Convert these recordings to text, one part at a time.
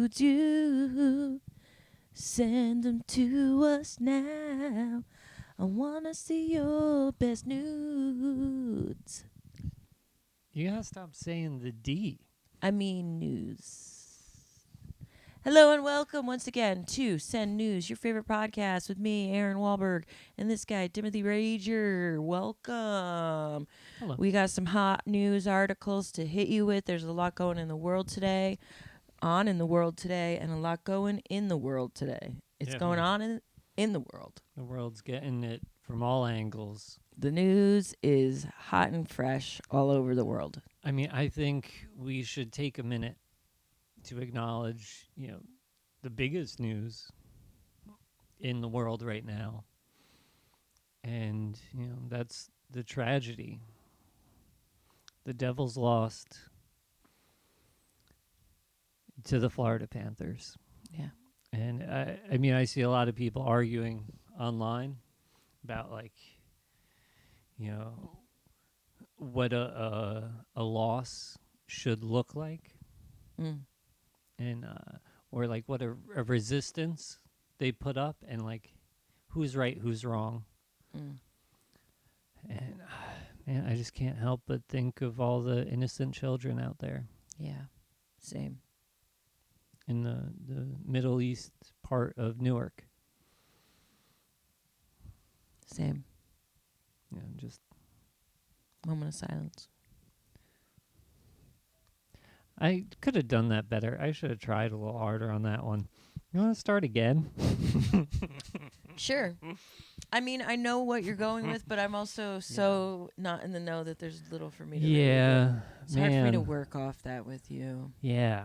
nudes you. Send them to us now. I want to see your best nudes. You gotta stop saying the D. I mean news. Hello and welcome once again to Send News, your favorite podcast with me, Aaron Wahlberg, and this guy, Timothy Rager. Welcome. Hello. We got some hot news articles to hit you with. There's a lot going in the world today, and a lot going in the world today. It's going on in the world. The world's getting it from all angles. The news is hot and fresh all over the world. I mean, I think we should take a minute to acknowledge, the biggest news in the world right now. And, that's the tragedy. The Devils lost to the Florida Panthers. Yeah. And, I mean, I see a lot of people arguing online about, what a loss should look like. Mm. And or what a resistance they put up, and who's right, who's wrong. Mm. And man, I just can't help but think of all the innocent children out there. Yeah, same. In the Middle East part of Newark. Same. Yeah, just Moment of silence. I could have done that better. I should have tried a little harder on that one. You want to start again? Sure. I mean, I know what you're going with, but I'm also so not in the know that there's little for me to really do. It's hard for me to work off that with you. Yeah,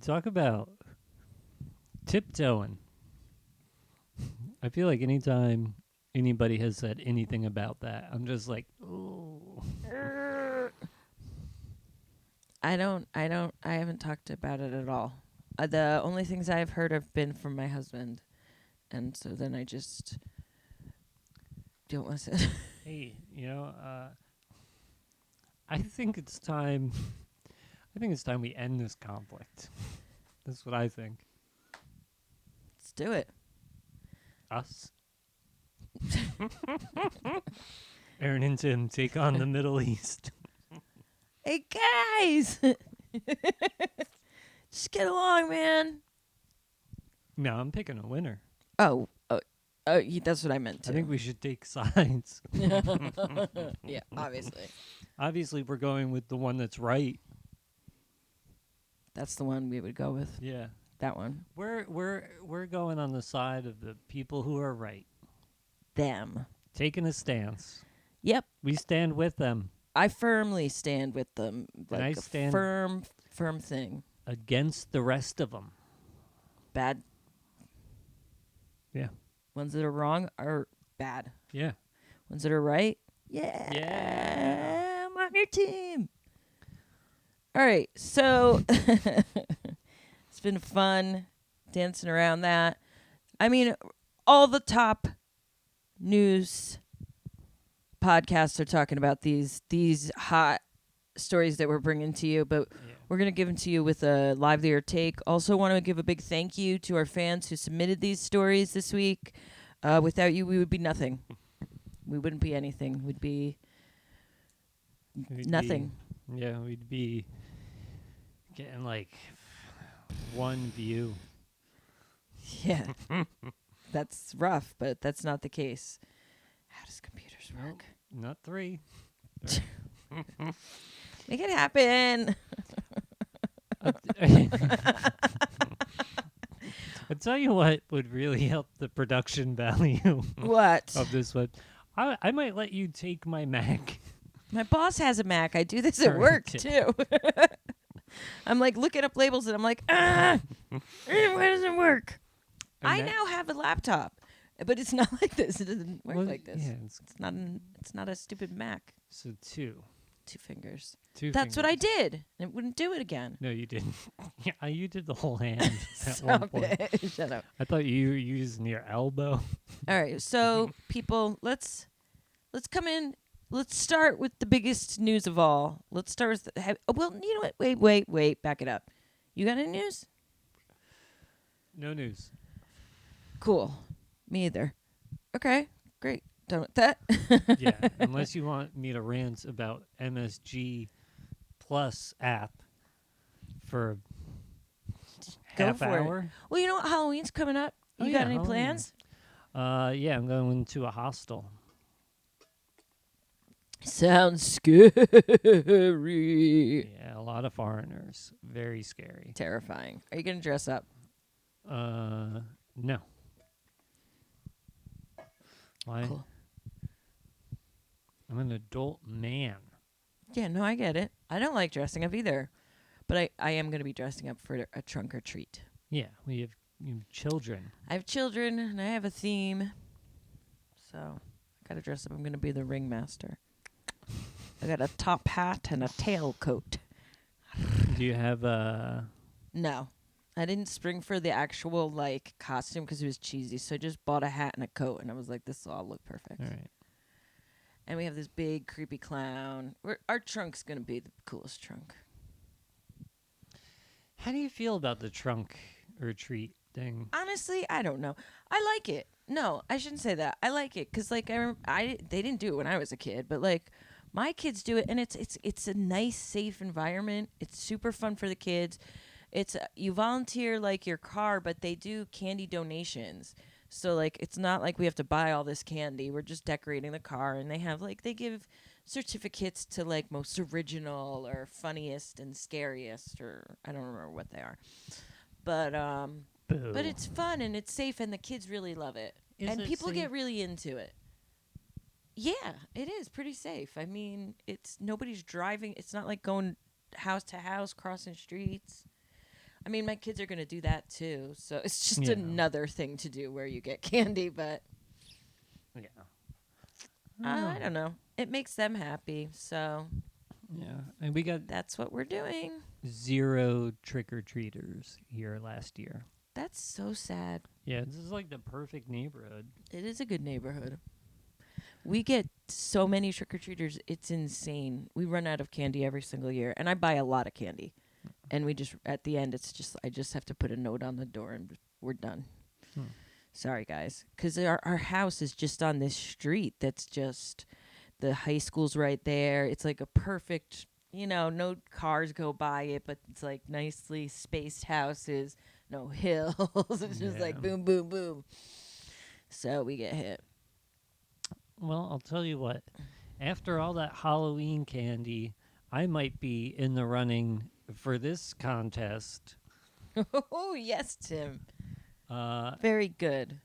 talk about tiptoeing. I feel like anytime anybody has said anything about that, I'm just like, ooh. I haven't talked about it at all. The only things I've heard have been from my husband. And so then I just don't listen. Hey, I think it's time we end this conflict. That's what I think. Let's do it. Us? Aaron and Tim take on the Middle East. Hey, guys! Just get along, man. No, I'm picking a winner. Oh, that's what I meant too. I think we should take sides. Yeah, obviously. Obviously, we're going with the one that's right. That's the one we would go with. Yeah. That one. We're going on the side of the people who are right. Them. Taking a stance. Yep. We stand with them. I firmly stand with them. And I stand firm thing. Against the rest of them. Bad. Yeah. Ones that are wrong are bad. Yeah. Ones that are right, yeah. I'm on your team. All right, so it's been fun dancing around that. I mean, all the top news podcasts are talking about these hot stories that we're bringing to you, but we're going to give them to you with a livelier take. Also want to give a big thank you to our fans who submitted these stories this week. Without you, we would be nothing. We wouldn't be anything. We'd be nothing. We'd be getting one view. Yeah. That's rough, but that's not the case. How does computers work? Not 3. Make it happen. I'll tell you what would really help the production value What? of this one. I might let you take my Mac. My boss has a Mac. I do this at work, too. I'm looking up labels, and I'm like, why doesn't it work? I now have a laptop, but it's not like this. It doesn't work like this. Yeah, It's not a stupid Mac. So 2 fingers. That's That's what I did. It wouldn't do it again. No, you didn't. Yeah, you did the whole hand at one Stop point. it. Shut up. I thought you were using your elbow. All right, so people, let's come in. Let's start with the biggest news of all. Let's start with well, you know what? Wait, back it up. You got any news? No news. Cool. Me either. Okay, great. Done with that. Yeah, unless you want me to rant about MSG Plus app for Go half for it. hour. Well, you know what? Halloween's coming up. Oh, You got yeah, any Halloween. plans? Yeah, I'm going to a hostel. Sounds scary. Yeah, a lot of foreigners. Very scary. Terrifying. Are you gonna dress up? No. Why? Cool. I'm an adult man. Yeah, no, I get it. I don't like dressing up either, but I am gonna be dressing up for a trunk or treat. Yeah, you have children. I have children and I have a theme, so I gotta dress up. I'm gonna be the ringmaster. I got a top hat and a tailcoat. Do you have No, I didn't spring for the actual like costume because it was cheesy. So I just bought a hat and a coat, and I was like, "This will all look perfect." All right. And we have this big creepy clown. Our trunk's gonna be the coolest trunk. How do you feel about the trunk or treat thing? Honestly, I don't know. I like it. No, I shouldn't say that. I like it because like they didn't do it when I was a kid, but like my kids do it, and it's a nice, safe environment. It's super fun for the kids. It's you volunteer like your car, but they do candy donations. So like it's not like we have to buy all this candy. We're just decorating the car, and they give certificates to like most original or funniest and scariest, or I don't remember what they are. Boo. But it's fun and it's safe and the kids really love it. Is And it people safe? get really into it. Yeah, it is pretty safe. I mean, it's nobody's driving. It's not like going house to house, crossing streets. I mean, my kids are going to do that too. So it's just Yeah. another thing to do where you get candy, but Yeah. I don't know. It makes them happy. So Yeah, and we got that's what we're doing. 0 trick-or-treaters here last year. That's so sad. Yeah, this is like the perfect neighborhood. It is a good neighborhood. We get so many trick-or-treaters, it's insane. We run out of candy every single year, and I buy a lot of candy. And we just, at the end, I just have to put a note on the door and we're done. Hmm. Sorry, guys. Because our house is just on this street that's just, the high school's right there. It's like a perfect, no cars go by it, but it's like nicely spaced houses, no hills. It's just Yeah. like boom, boom, boom. So we get hit. Well, I'll tell you what. After all that Halloween candy, I might be in the running for this contest. Oh, yes, Tim. Uh, Very good.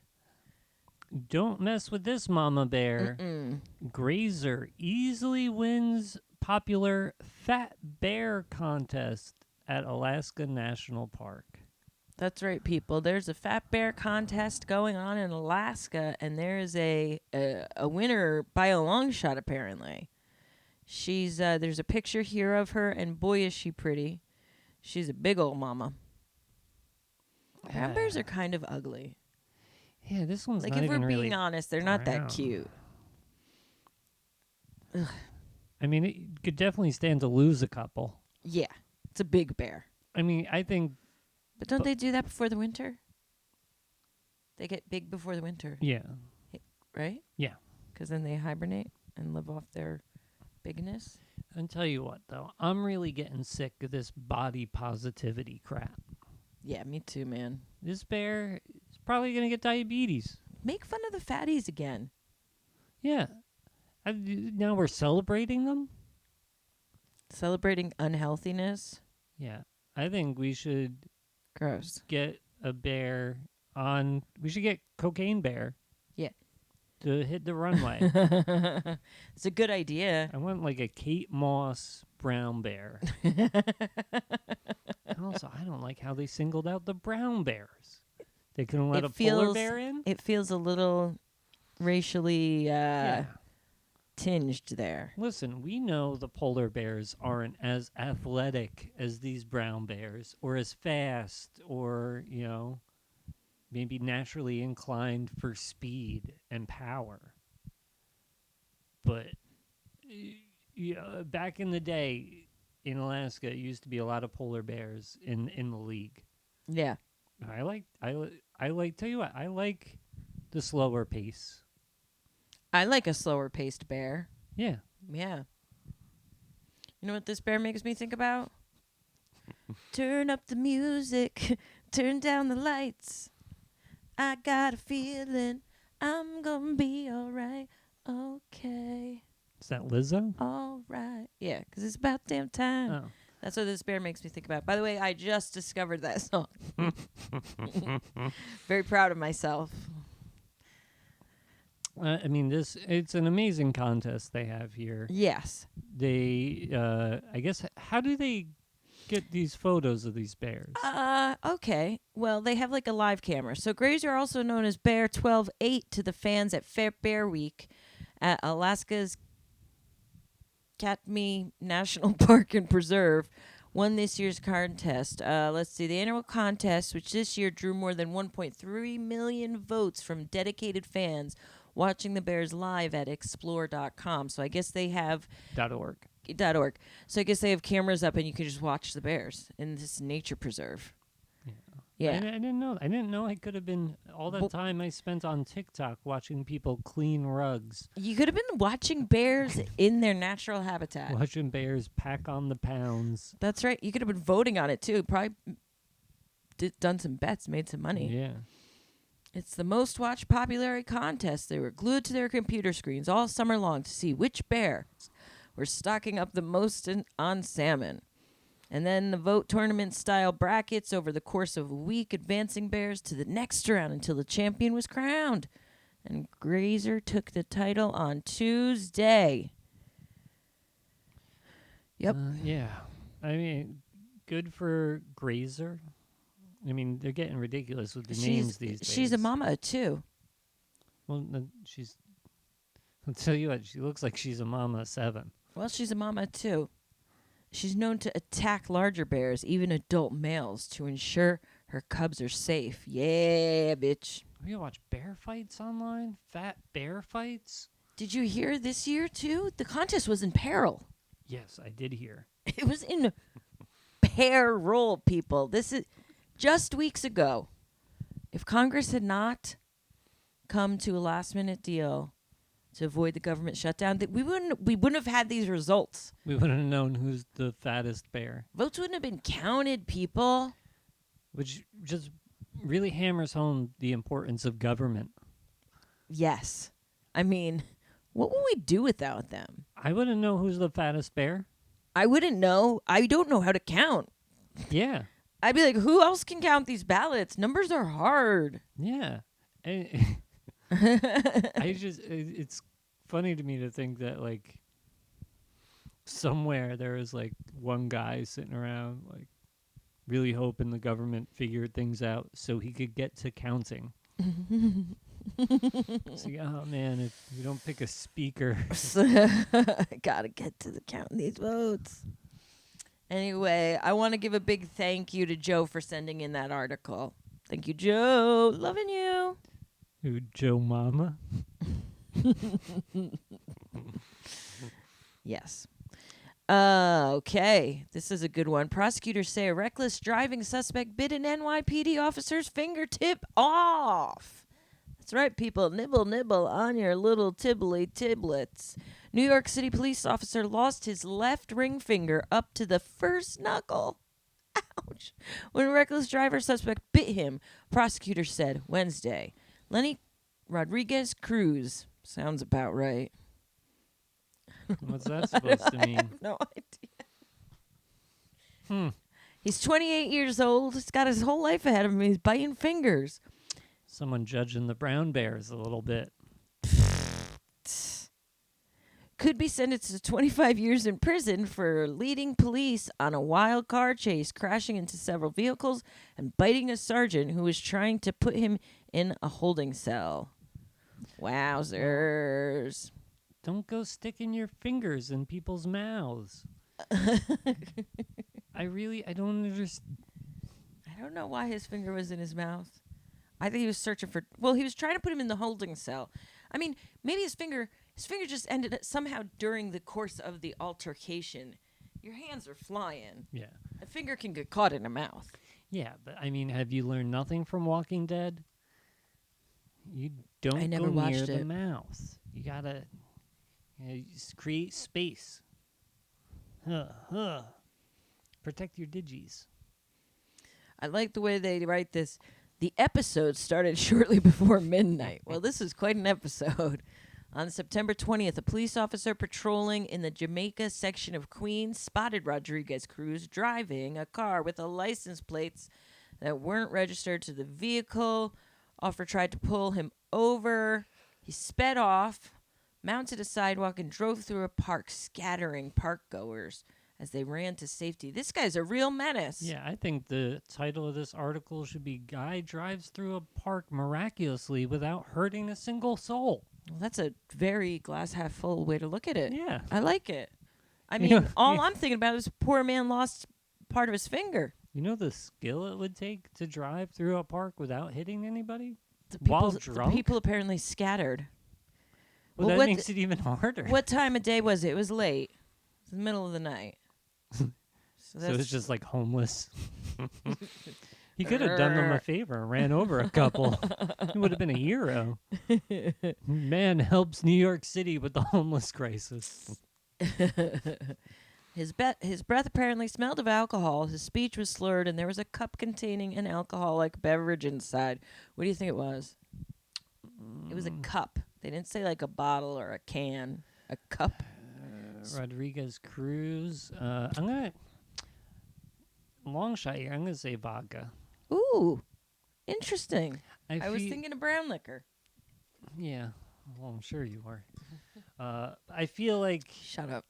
Don't mess with this, Mama Bear. Mm-mm. Grazer easily wins popular Fat Bear contest at Alaska National Park. That's right, people. There's a fat bear contest going on in Alaska, and there is a winner by a long shot. Apparently, she's there's a picture here of her, and boy is she pretty. She's a big old mama. Brown bears are kind of ugly. Yeah, this one's Like not if we're even being really honest, they're not that brown. cute. I mean, it could definitely stand to lose a couple. Yeah, it's a big bear. I mean, I think, But don't But- they do that before the winter? They get big before the winter, yeah. right? Yeah. Because then they hibernate and live off their bigness. I'll tell you what, though. I'm really getting sick of this body positivity crap. Yeah, me too, man. This bear is probably going to get diabetes. Make fun of the fatties again. Yeah. Now we're celebrating them? Celebrating unhealthiness. Yeah. I think we should Gross. get a bear on. We should get Cocaine Bear. Yeah. To hit the runway. It's a good idea. I want like a Kate Moss brown bear. And also, I don't like how they singled out the brown bears. They couldn't let It a polar feels- bear in? It feels a little racially Yeah. tinged there. Listen, we know the polar bears aren't as athletic as these brown bears, or as fast, or, maybe naturally inclined for speed and power. But, back in the day, in Alaska, it used to be a lot of polar bears in the league. Yeah. Tell you what, I like the slower pace. I like a slower paced bear. Yeah. Yeah. You know what this bear makes me think about? Turn up the music, turn down the lights. I got a feeling I'm gonna be alright. Okay. Is that Lizzo? Alright. Yeah, 'cause it's about damn time. Oh. That's what this bear makes me think about. By the way, I just discovered that song. Very proud of myself. I mean, it's an amazing contest they have here. Yes. They, I guess, how do they get these photos of these bears? Okay. Well, they have like a live camera. So Grazer, also known as Bear 12-8 to the fans at Fair Bear Week at Alaska's Katmai National Park and Preserve, won this year's contest. Let's see. The annual contest, which this year drew more than 1.3 million votes from dedicated fans watching the bears live at explore.com. So I guess they have .org. .org. So I guess they have cameras up and you can just watch the bears in this nature preserve. Yeah. I didn't know. I didn't know I could have been all that time I spent on TikTok watching people clean rugs, You could have been watching bears in their natural habitat. watching bears pack on the pounds. That's right. You could have been voting on it too. Probably done some bets, made some money. Yeah. It's the most watched popularity contest. They were glued to their computer screens all summer long to see which bears were stocking up the most on salmon. And then the vote tournament style brackets over the course of a week, advancing bears to the next round until the champion was crowned. And Grazer took the title on Tuesday. Yep. Yeah. I mean, good for Grazer. I mean, they're getting ridiculous with the names these days. She's a mama too. Well, she's. I'll tell you what. She looks like she's a mama of 7. Well, she's a mama too. She's known to attack larger bears, even adult males, to ensure her cubs are safe. Yeah, bitch. You watch bear fights online? Fat bear fights? Did you hear this year too? The contest was in peril. Yes, I did hear. It was in peril, people. This is just weeks ago. If Congress had not come to a last-minute deal to avoid the government shutdown, that we wouldn't have had these results. We wouldn't have known who's the fattest bear. Votes wouldn't have been counted, people. Which just really hammers home the importance of government. Yes. I mean, what would we do without them? I wouldn't know who's the fattest bear. I wouldn't know. I don't know how to count. Yeah. I'd be like, who else can count these ballots? Numbers are hard. Yeah. It's funny to me to think that, like, somewhere there is, like, one guy sitting around, like, really hoping the government figured things out so he could get to counting. It's like, oh, man, if we don't pick a speaker. I gotta get to the counting these votes. Anyway, I want to give a big thank you to Joe for sending in that article. Thank you, Joe. Loving you. Who, Joe Mama? Yes. Okay. This is a good one. Prosecutors say a reckless driving suspect bit an NYPD officer's fingertip off. That's right, people. Nibble, nibble on your little tibbly tiblets. New York City police officer lost his left ring finger up to the first knuckle. Ouch. When a reckless driver suspect bit him, prosecutors said Wednesday. Lenny Rodriguez Cruz. Sounds about right. What's that supposed to mean? I have no idea. Hmm. He's 28 years old. He's got his whole life ahead of him. He's biting fingers. Someone judging the brown bears a little bit. Could be sentenced to 25 years in prison for leading police on a wild car chase, crashing into several vehicles, and biting a sergeant who was trying to put him in a holding cell. Wowzers. Don't go sticking your fingers in people's mouths. I don't understand. I don't know why his finger was in his mouth. I think he was searching for... Well, he was trying to put him in the holding cell. I mean, maybe his finger just ended up somehow during the course of the altercation. Your hands are flying. Yeah. A finger can get caught in a mouth. Yeah, but I mean, have you learned nothing from Walking Dead? You don't I never go near watched the it. mouth. You gotta just create space. Huh. Protect your digis. I like the way they write this. The episode started shortly before midnight. Well, this is quite an episode. On September 20th, a police officer patrolling in the Jamaica section of Queens spotted Rodriguez Cruz driving a car with a license plates that weren't registered to the vehicle. Officer tried to pull him over. He sped off, mounted a sidewalk, and drove through a park, scattering park goers as they ran to safety. This guy's a real menace. Yeah, I think the title of this article should be Guy Drives Through a Park Miraculously Without Hurting a Single Soul. Well, that's a very glass half full way to look at it. Yeah. I like it. I You mean, know, all yeah. I'm thinking about is poor man lost part of his finger. You know the skill it would take to drive through a park without hitting anybody? The While people, drunk? the people apparently scattered. Well, that what makes it even harder. What time of day was it? It was late. It was the middle of the night. So it's just like homeless. He could have done them a favor and ran over a couple. He would have been a hero. Man helps New York City with the homeless crisis. His breath apparently smelled of alcohol. His speech was slurred, and there was a cup containing an alcoholic beverage inside. What do you think it was? It was a cup. They didn't say like a bottle or a can. A cup. Rodriguez Cruz. I'm going to... Long shot here. I'm going to say vodka. Ooh, interesting. I was feel- thinking of brown liquor. Yeah. Well, I'm sure you are. I feel like Shut up.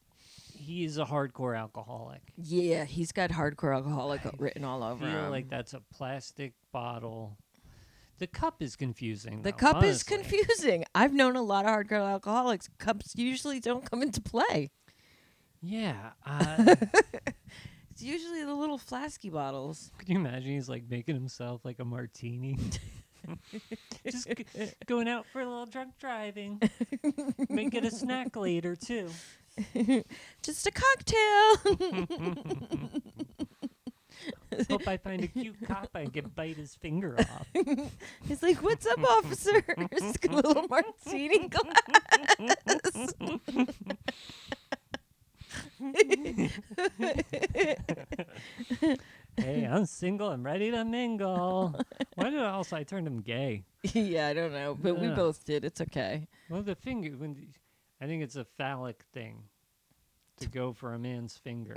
he's a hardcore alcoholic. Yeah, he's got hardcore alcoholic written all over I feel him. like that's a plastic bottle. The cup is confusing. The though, cup is honestly. confusing. I've known a lot of hardcore alcoholics. Cups usually don't come into play. Yeah. It's usually the little flasky bottles. Could you imagine he's like making himself like a martini? Just going out for a little drunk driving. May get a snack later too. Just a cocktail. Hope I find a cute cop and can bite his finger off. He's like, "What's up, officer?" It's a little martini glass. Hey, I'm single. I'm ready to mingle. Why did I turn him gay? Yeah, I don't know, but we Yeah. both did. It's okay. Well, the finger. I think it's a phallic thing to go for a man's finger.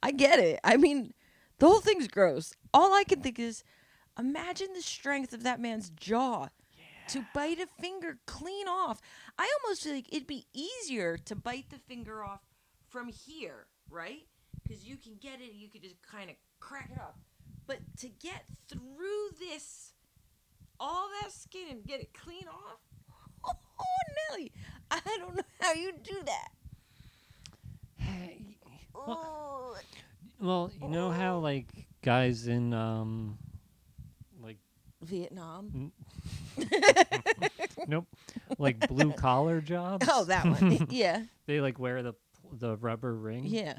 I get it. I mean, the whole thing's gross. All I can think is, imagine the strength of that man's jaw to bite a finger clean off. I almost feel like it'd be easier to bite the finger off from here, right? Because you can get it, you could just kind of crack it up. But to get through this, all that skin and get it clean off, oh, Nelly, I don't know how you do that. Oh. Well, you know how like guys in like Vietnam. nope, like blue collar jobs. Oh, that one. Yeah. They like wear the rubber ring. Yeah.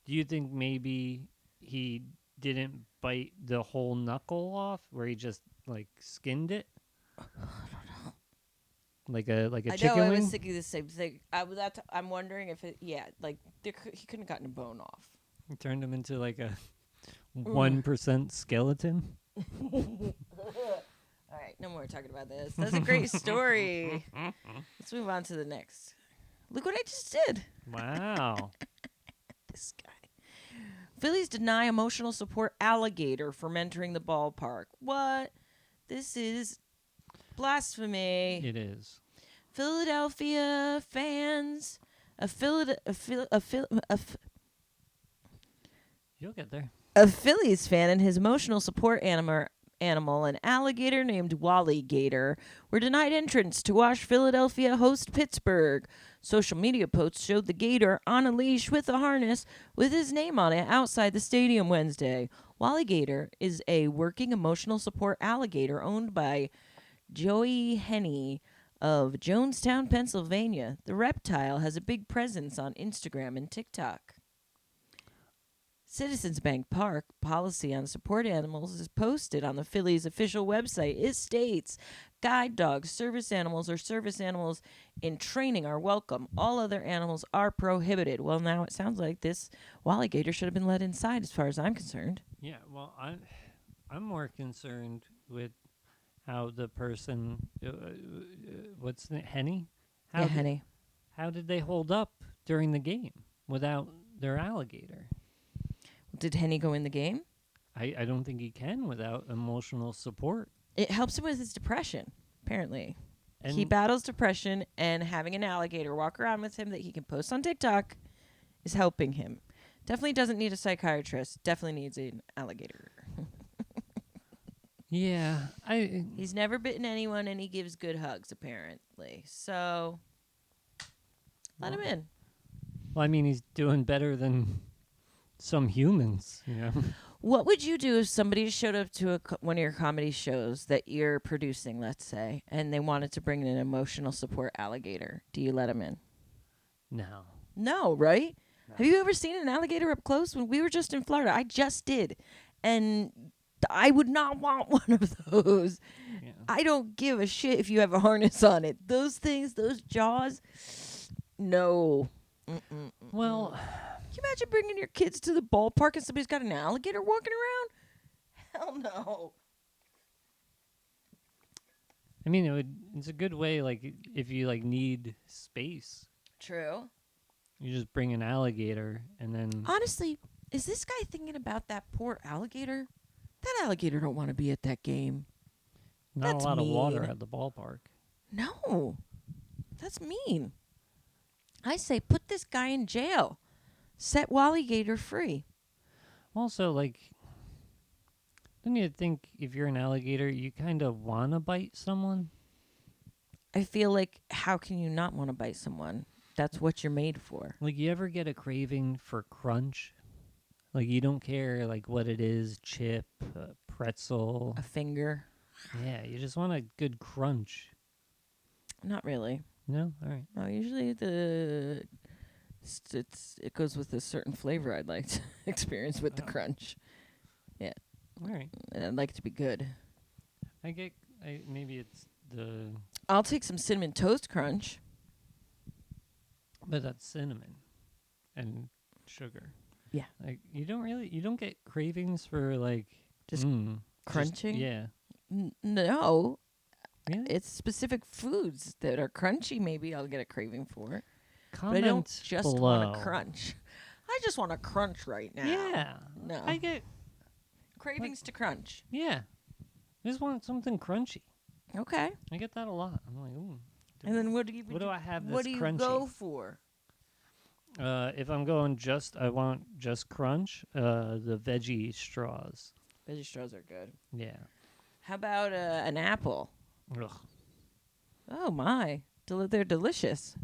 Do you think maybe he didn't bite the whole knuckle off, where he just like skinned it? I don't know. Like a I chicken know. I wing. was thinking the same thing. I'm wondering if it. Yeah, like he couldn't have gotten a bone off. He turned him into like a 1% skeleton. All right, no more talking about this. That's a great story. Let's move on to the next. Look what I just did. Wow. This guy. Phillies deny emotional support alligator from entering the ballpark. What? This is blasphemy. It is. Philadelphia fans. You'll get there. A Phillies fan and his emotional support animal, an alligator named Wally Gator, were denied entrance to watch Philadelphia host Pittsburgh. Social media posts showed the gator on a leash with a harness with his name on it outside the stadium Wednesday. Wally Gator is a working emotional support alligator owned by Joey Henney of Jonestown, Pennsylvania. The reptile has a big presence on Instagram and TikTok. Citizens Bank Park policy on support animals is posted on the Phillies' official website. It states guide dogs, service animals, or service animals in training are welcome. All other animals are prohibited. Well, now it sounds like this alligator should have been let inside, as far as I'm concerned. Yeah, well, I'm more concerned with how the person, what's the Henny? How Yeah, did, honey. How did they hold up during the game without their alligator? Did Henny go in the game? I don't think he can without emotional support. It helps him with his depression, apparently. And He battles depression, and having an alligator walk around with him that he can post on TikTok is helping him. Definitely doesn't need a psychiatrist. Definitely needs an alligator. yeah, He's never bitten anyone, and he gives good hugs, apparently. So, let him in. Well, I mean, he's doing better than some humans, you know. What would you do if somebody showed up to one of your comedy shows that you're producing, let's say, and they wanted to bring in an emotional support alligator? Do you let him in? No. No, right? No. Have you ever seen an alligator up close? When we were just in Florida, I just did. And I would not want one of those. Yeah. I don't give a shit if you have a harness on it. Those things, those jaws, no. Well, Can you imagine bringing your kids to the ballpark and somebody's got an alligator walking around? Hell no. I mean, it's a good way, like, if you, like, need space. True. You just bring an alligator, and then... Honestly, is this guy thinking about that poor alligator? That alligator don't want to be at that game. Not That's a lot of water mean. at the ballpark. No. That's mean. I say put this guy in jail. Set Walligator free. Also, like, don't you think if you're an alligator, you kind of want to bite someone? I feel like, how can you not want to bite someone? That's what you're made for. Like, you ever get a craving for crunch? Like, you don't care, like, what it is, chip, pretzel. A finger. Yeah, you just want a good crunch. Not really. No? All right. No, usually it goes with a certain flavor I'd like to experience with the crunch. Yeah. All right. And I'd like it to be good. Maybe it's the... I'll take some Cinnamon Toast Crunch. But that's cinnamon and sugar. Yeah. Like, you don't get cravings for, like... Just crunching? Yeah. No. Really? It's specific foods that are crunchy maybe I'll get a craving for. Comment But I don't just below. want to crunch. I just want to crunch right now. Yeah. No. I get... Cravings to crunch. Yeah. I just want something crunchy. Okay. I get that a lot. I'm like, ooh. And then what do I have that's what do you crunchy? go for? If I'm going I want just crunch, the veggie straws. Veggie straws are good. Yeah. How about an apple? Ugh. Oh my. They're delicious.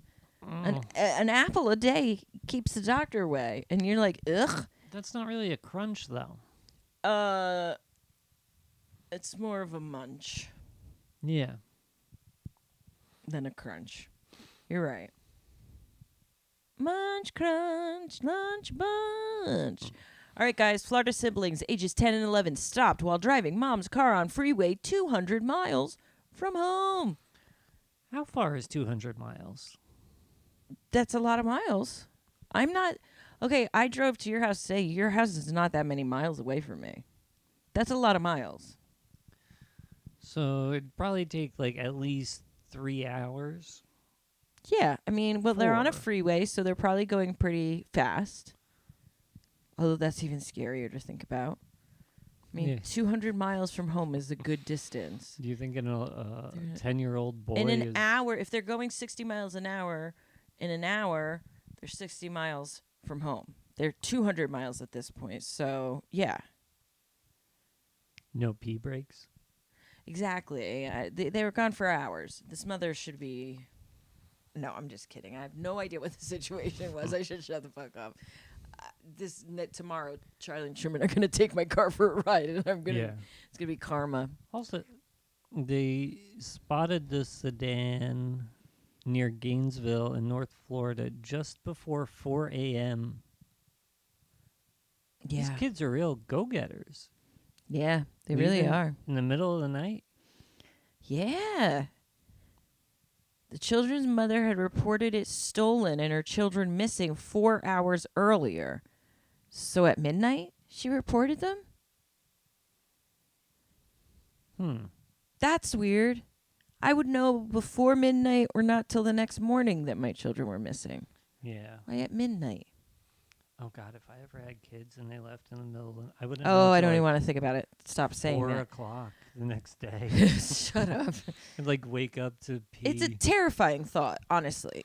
Mm. An apple a day keeps the doctor away. And you're like, ugh. That's not really a crunch, though. It's more of a munch Yeah. than a crunch. You're right. Munch, crunch, lunch, bunch. All right, guys. Florida siblings ages 10 and 11 stopped while driving mom's car on freeway 200 miles from home. How far is 200 miles? That's a lot of miles. I'm not... Okay, I drove to your house today. Your house is not that many miles away from me. That's a lot of miles. So it'd probably take, like, at least 3 hours. Yeah, I mean, well, they're on a 4. freeway, so they're probably going pretty fast. Although that's even scarier to think about. I mean, Yeah. 200 miles from home is a good distance. Do you think a 10-year-old boy In an is... hour, if they're going 60 miles an hour, in an hour, they're 60 miles from home. They're 200 miles at this point, so yeah. No pee breaks? Exactly. They were gone for hours. This mother should be... No, I'm just kidding. I have no idea what the situation was. I should shut the fuck up. Tomorrow, Charlie and Truman are going to take my car for a ride, and it's going to be karma. Also, They spotted the sedan near Gainesville in North Florida just before 4 a.m. These Yeah. kids are real go-getters. Yeah, they really Leaving are. in the middle of the night. Yeah. The children's mother had reported it stolen and her children missing 4 hours earlier. So at midnight, she reported them? That's weird. I would know before midnight or not till the next morning that my children were missing. Yeah. Why at midnight? Oh God, if I ever had kids and they left in the middle of the, I wouldn't know Oh, I till don't even like want to think about it. Stop saying 4 that. o'clock the next day. Shut up. I'd like wake up to pee. It's a terrifying thought, honestly.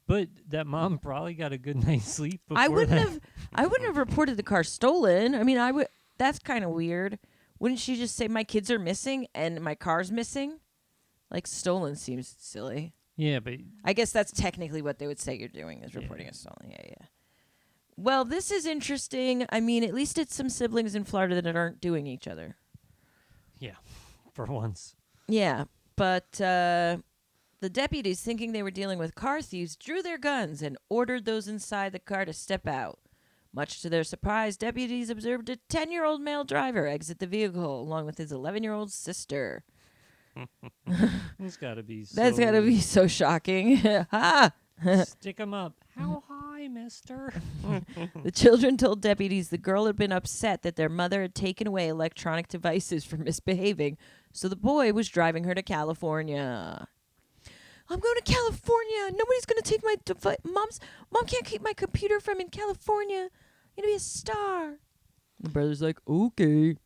But that mom probably got a good night's sleep before I wouldn't that. have reported the car stolen. I mean, I would. That's kind of weird. Wouldn't she just say my kids are missing and my car's missing? Like stolen seems silly. Yeah, but I guess that's technically what they would say you're doing is reporting a stolen. Yeah, yeah. Well, this is interesting. I mean, at least it's some siblings in Florida that aren't doing each other. yeah, for once. Yeah, but the deputies, thinking they were dealing with car thieves, drew their guns and ordered those inside the car to step out. Much to their surprise, deputies observed a 10-year-old male driver exit the vehicle along with his 11-year-old sister. It's got to be. That's got to be so shocking. Ha! Stick 'em up. How high, mister? The children told deputies the girl had been upset that their mother had taken away electronic devices for misbehaving, so the boy was driving her to California. I'm going to California. Nobody's going to take my device. Mom can't keep my computer from in California. I'm going to be a star. The brother's like, okay.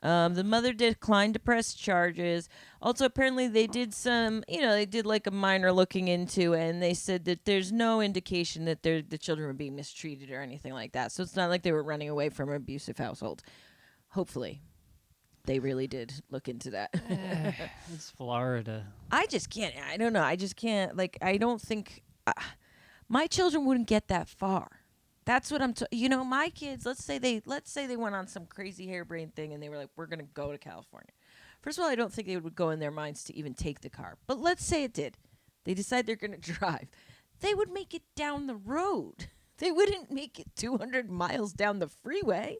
The mother declined to press charges. Also, apparently, they did they did like a minor looking into it, and they said that there's no indication that the children were being mistreated or anything like that. So it's not like they were running away from an abusive household. Hopefully, they really did look into that. It's Florida. I just can't. I don't know. I just can't. Like, I don't think my children wouldn't get that far. That's what my kids, let's say they went on some crazy harebrained thing and they were like, we're going to go to California. First of all, I don't think they would go in their minds to even take the car. But let's say it did. They decide they're going to drive. They would make it down the road. They wouldn't make it 200 miles down the freeway.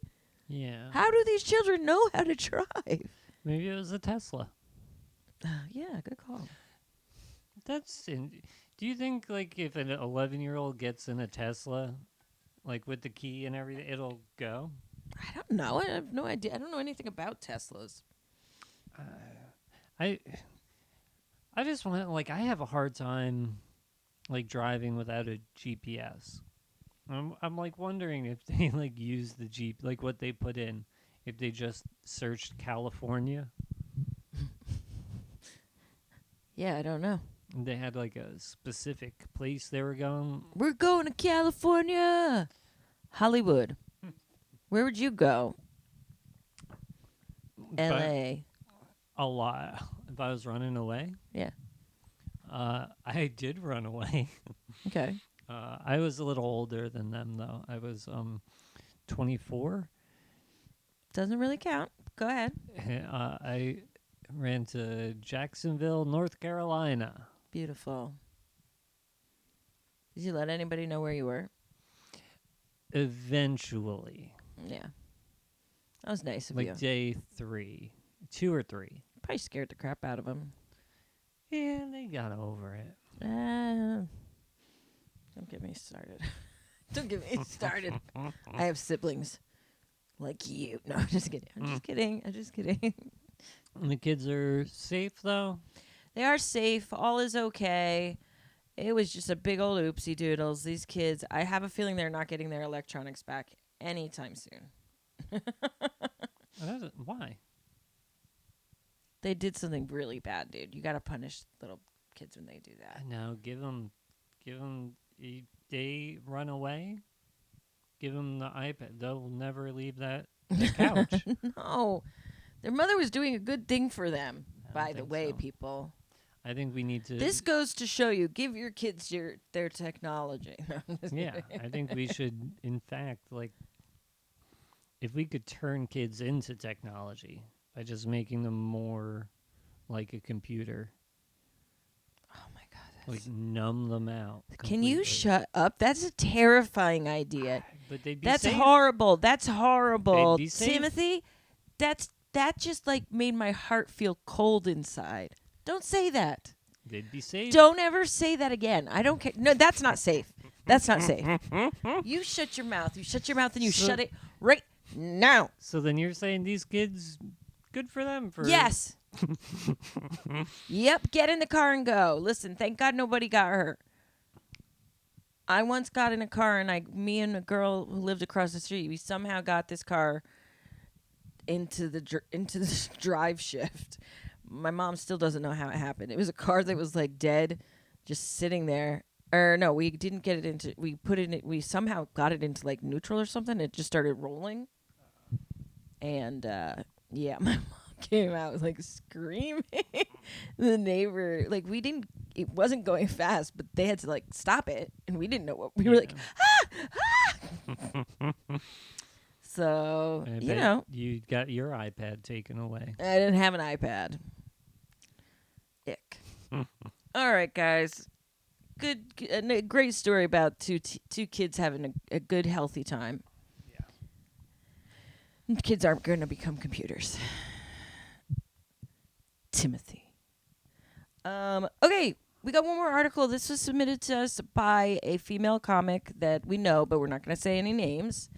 Yeah. How do these children know how to drive? Maybe it was a Tesla. Yeah, good call. Do you think, like, if an 11-year-old gets in a Tesla, like, with the key and everything, it'll go? I don't know. I have no idea. I don't know anything about Teslas. I just want, like, I have a hard time, like, driving without a GPS. I'm like wondering if they like use the Jeep, like what they put in, if they just searched California. Yeah, I don't know. And they had like a specific place they were going. We're going to California. Hollywood. Where would you go? L.A. A lot. If I was running away. Yeah. I did run away. Okay. I was a little older than them, though. I was 24. Doesn't really count. Go ahead. I ran to Jacksonville, North Carolina. Beautiful. Did you let anybody know where you were? Eventually. Yeah. That was nice of you. Like day 3. 2 or 3. Probably scared the crap out of them. Yeah, they got over it. Don't get me started. Don't get me started. I have siblings like you. No, I'm just kidding. I'm just kidding. And the kids are safe, though? They are safe. All is okay. It was just a big old oopsie doodles. These kids, I have a feeling they're not getting their electronics back anytime soon. Why? They did something really bad, dude. You got to punish little kids when they do that. No, give them they run away. Give them the iPad. They'll never leave the couch. No. Their mother was doing a good thing for them, by the think way, so. People. I think we need to. This goes to show you, give your kids their technology. Yeah, I think we should, in fact, like, if we could turn kids into technology by just making them more like a computer. Oh my god. Like numb them out. Can you completely. shut up? That's a terrifying idea. But they'd be That's safe. horrible. That's horrible. They'd be safe. Timothy, that just like made my heart feel cold inside. Don't say that. They'd be safe. Don't ever say that again. I don't care. No, that's not safe. That's not safe. You shut your mouth. You shut your mouth and you So- shut it right now. So then you're saying these kids, good for them for Yes. Yep. Get in the car and go. Listen, thank God nobody got hurt. I once got in a car and me and a girl who lived across the street, we somehow got this car into the drive shift. My mom still doesn't know how it happened. It was a car that was like dead, just sitting there. Or no, we didn't get it into. We put it in. We somehow got it into like neutral or something. It just started rolling. And yeah, my mom came out like screaming. The neighbor, like we didn't. It wasn't going fast, but they had to like stop it, and we didn't know what we were like. So I you bet know, you got your iPad taken away. I didn't have an iPad. Ick. All right, guys. A great story about two kids having a good, healthy time. Yeah. Kids aren't going to become computers. Timothy. Okay, we got one more article. This was submitted to us by a female comic that we know, but we're not going to say any names.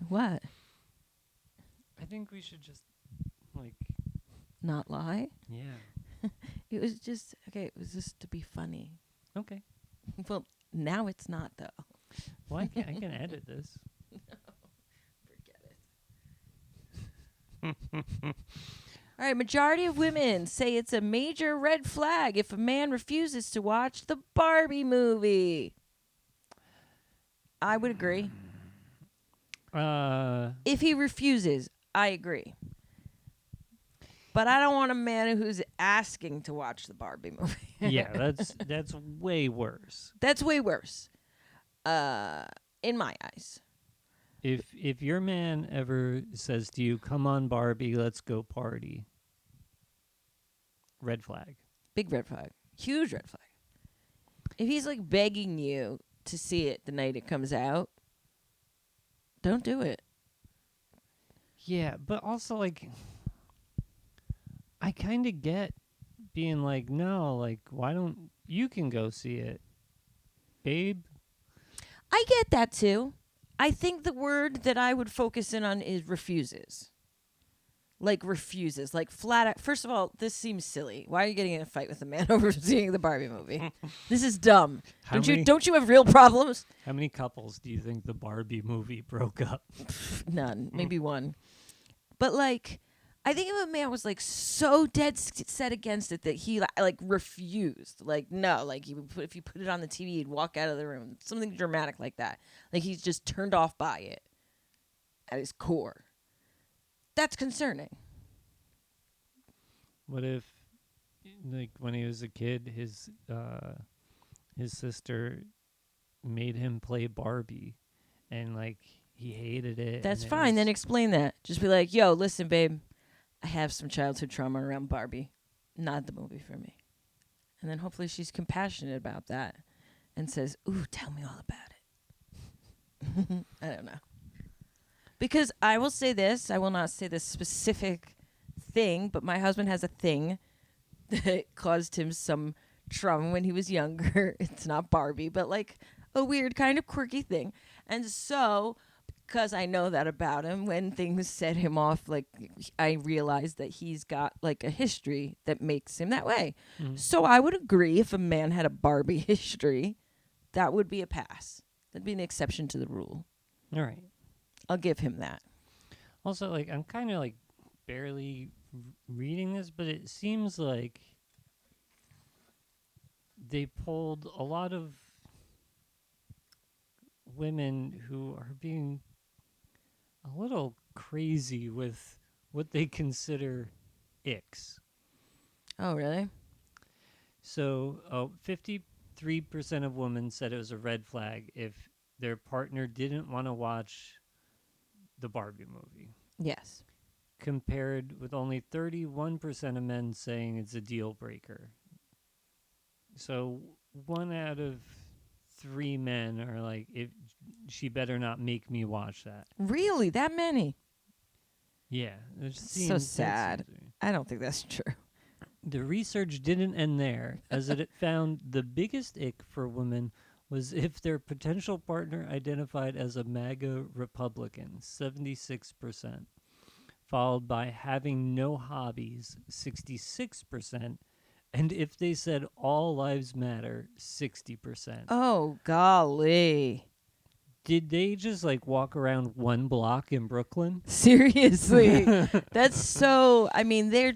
What? I think we should just, like, Not lie? yeah. It was just, okay, it was just to be funny. Okay. Well, now it's not, though. Well, I can edit this. Forget it. All right, majority of women say it's a major red flag if a man refuses to watch the Barbie movie. I would agree. If he refuses, I agree. But I don't want a man who's asking to watch the Barbie movie. Yeah, that's way worse. That's way worse. In my eyes. If your man ever says to you, "Come on, Barbie, let's go party," red flag. Big red flag. Huge red flag. If he's like begging you to see it the night it comes out, don't do it. Yeah, but also like, I kind of get being like, no, like, why don't you can go see it, babe? I get that too. I think the word that I would focus in on is refuses. Like refuses. Like flat out. First of all, this seems silly. Why are you getting in a fight with a man over seeing the Barbie movie? This is dumb. Don't you have real problems? How many couples do you think the Barbie movie broke up? None. Maybe one. But like, I think if a man was like so dead set against it that he like refused, like no, like if you put it on the TV, he'd walk out of the room. Something dramatic like that. Like he's just turned off by it at his core. That's concerning. What if, like, when he was a kid, his sister made him play Barbie, and like he hated it. That's and it fine. was- Then explain that. Just be like, yo, listen, babe, I have some childhood trauma around Barbie. Not the movie for me. And then hopefully she's compassionate about that and says, ooh, tell me all about it. I don't know. Because I will say this, I will not say this specific thing, but my husband has a thing that caused him some trauma when he was younger. It's not Barbie, but like a weird kind of quirky thing. And so, because I know that about him, when things set him off, like I realized that he's got like a history that makes him that way. Mhm. So I would agree if a man had a Barbie history, that would be a pass. That'd be an exception to the rule. All right. I'll give him that. Also, like, I'm kind of like barely reading this, but it seems like they pulled a lot of women who are being a little crazy with what they consider icks. Oh, really? So, 53% of women said it was a red flag if their partner didn't want to watch the Barbie movie. Yes. compared with only 31% of men saying it's a deal breaker. So 1 out of 3 men are like, if she better not make me watch that. Really? That many? Yeah. So sad. I don't think that's true. The research didn't end there, as it found the biggest ick for women was if their potential partner identified as a MAGA Republican, 76%, followed by having no hobbies, 66%, and if they said all lives matter, 60%. Oh, golly. Did they just like walk around 1 block in Brooklyn? Seriously. That's so, I mean, they're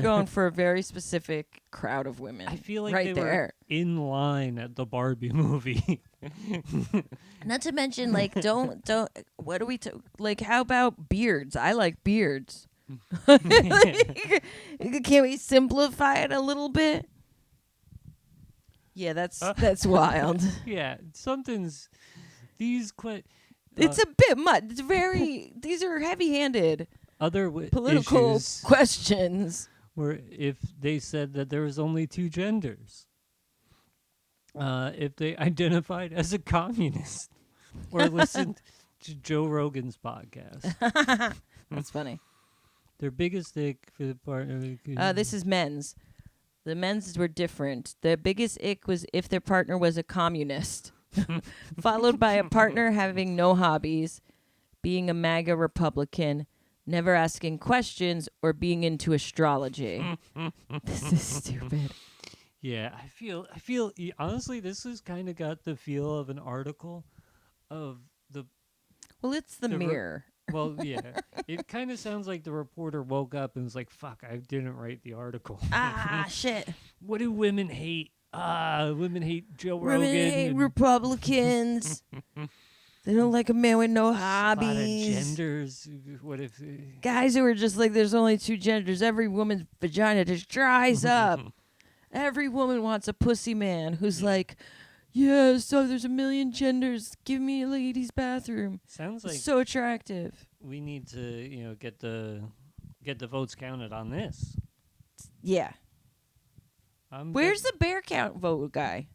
going for a very specific crowd of women. I feel like right they there. were in line at the Barbie movie. Not to mention, like, don't, what do we, like, how about beards? I like beards. Like, can we simplify it a little bit? Yeah, that's wild. Yeah, something's these It's a bit much. It's very. These are heavy-handed other political issues questions. were if they said that there was only 2 genders, if they identified as a communist, or listened to Joe Rogan's podcast. That's funny. Their biggest ick for the partner. This is men's. The men's were different. The biggest ick was if their partner was a communist, followed by a partner having no hobbies, being a MAGA Republican, never asking questions, or being into astrology. This is stupid. Yeah, I feel honestly this has kind of got the feel of an article of the Well, it's the Mirror. Well, yeah. It kind of sounds like the reporter woke up and was like, fuck, I didn't write the article. Shit. What do women hate? Women hate Joe Rogan. Women hate Republicans. They don't like a man with no hobbies. A lot of genders. What if... Guys who are just like, there's only 2 genders. Every woman's vagina just dries up. Every woman wants a pussy man who's like... Yeah, so there's a million genders. Give me a ladies' bathroom. Sounds like so attractive. We need to, get the votes counted on this. Yeah. Where's the bear count vote guy?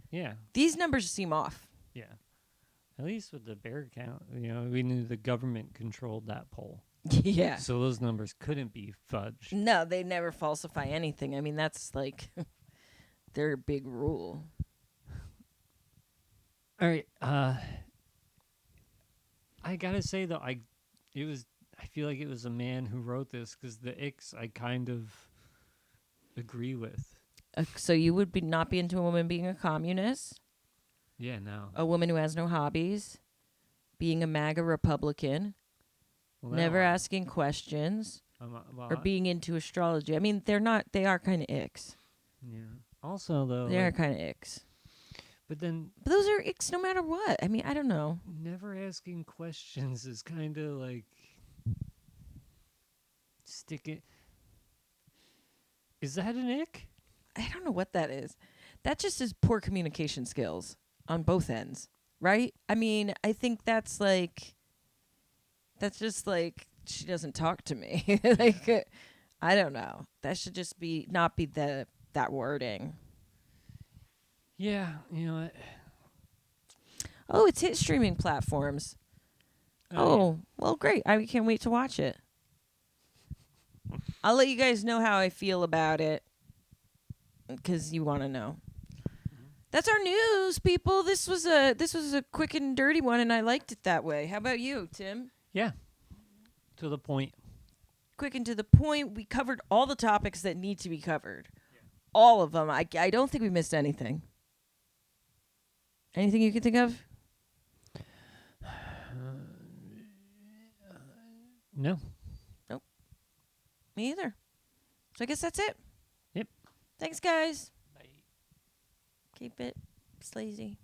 Yeah. These numbers seem off. Yeah. At least with the bear count, we knew the government controlled that poll. Yeah. So those numbers couldn't be fudged. No, they never falsify anything. I mean, that's like their big rule. All right. I gotta say though, I feel like it was a man who wrote this because the icks I kind of agree with. So you would not be into a woman being a communist? Yeah, no. A woman who has no hobbies, being a MAGA Republican, never asking questions, or being into astrology. I mean, they are kind of icks. Yeah. Also though, they are kind of icks. But those are icks no matter what. I mean, I don't know. Never asking questions is kind of like sticking. Is that an ick? I don't know what that is. That just is poor communication skills on both ends, right? I mean, I think that's just like she doesn't talk to me. Like, I don't know. That should just not be that wording. Yeah, you know what? Oh, it's hit streaming platforms. Oh, well, great. I can't wait to watch it. I'll let you guys know how I feel about it because you want to know. That's our news, people. This was a quick and dirty one, and I liked it that way. How about you, Tim? Yeah, to the point. Quick and to the point. We covered all the topics that need to be covered. Yeah. All of them. I don't think we missed anything. Anything you can think of? No. Nope. Me either. So I guess that's it. Yep. Thanks, guys. Bye. Keep it sleazy.